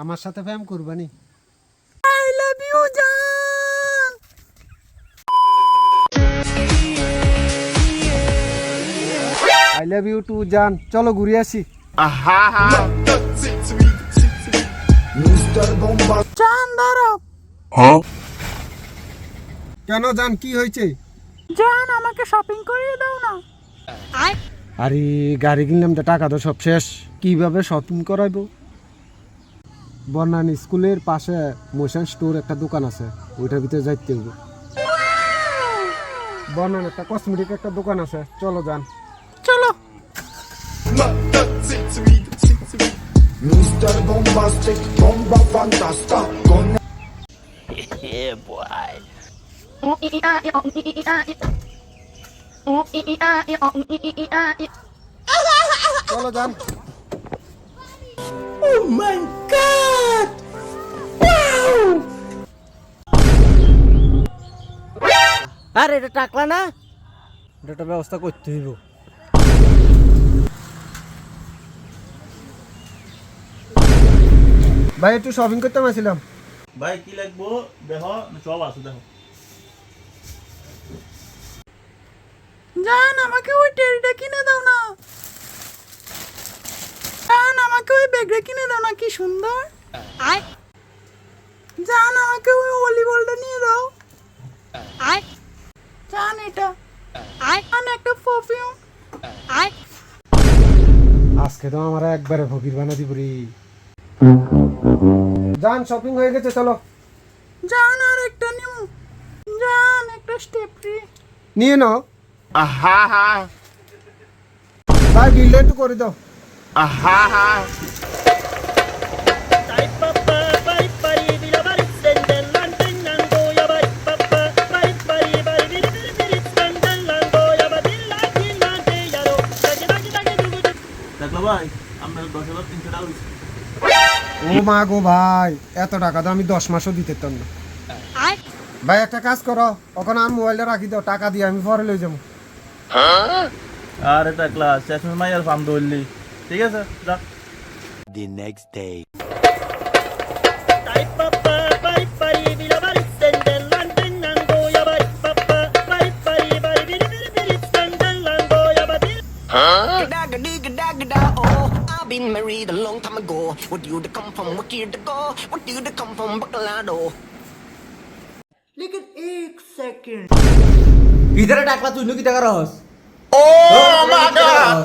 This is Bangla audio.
আমার সাথে প্রেম করবানি? আই লাভ ইউ জান। আই লাভ ইউ টু জান। চলো ঘুরে আসি। জান দাঁড়াও। কেন জান, কি হয়েছে? জান আমাকে শপিং করিয়ে দাও না। আরে গাড়ি কিনলাম তো, টাকা তো সব শেষ, কিভাবে শপিং করাইবো? বর্ণানী স্কুলের পাশে মোশন স্টোর একটা দোকান আছে, ওইটার ভিতরে যাইতে হবে। বর্ণান একটা কসমেটিক একটা দোকান আছে, চলো যান। চলো। Mr. Bombastic, bomba fantasta, con চলো যান। Oh my god! আরে এটা টাকলা না, এটা ব্যবস্থা করতে হইব। ভাই একটু শপিং করতে আসছিলাম। ভাই কি লাগবো দেখো, সব আছে দেখো। জান আমাকে ওই টেরিটা কিনে দাও না। জান আমাকে ওই ব্যাগটা কিনে দাও না, কি সুন্দর। জান আমাকে ওই ভলিবলটা নিয়ে দাও। জান এটা জান একটা পারফিউম। আজকে তো আমার একবারে ফকির বানা দিব রে। জান শপিং হয়ে গেছে, চলো। জান আর একটা নিউ। জান একটা স্টেপরি নিয়ে নাও। ভাই বিলটা একটু করে দাও। দেখো ভাই, আমরা 10,300 টাকা হইছে। ও মা গো ভাই, এত টাকা তো আমি 10 মাসও দিতে পারতাম না। ভাই একটা কাজ করো, ওখানে আর মোবাইলটা রাখি দাও, টাকা দিয়ে আমি পরে লই যাবো। আরে টাকলা শেষমেশ মাইয়ার ফার্ম ধরলি, ঠিক আছে যা। the next day. I've been married a long time ago. Where do you come from? Where do you go? Where do you come from? Bacolado. लेकिन एक सेकंड ভিতরে টাকলা তুই কি টাকা রস? Oh my god!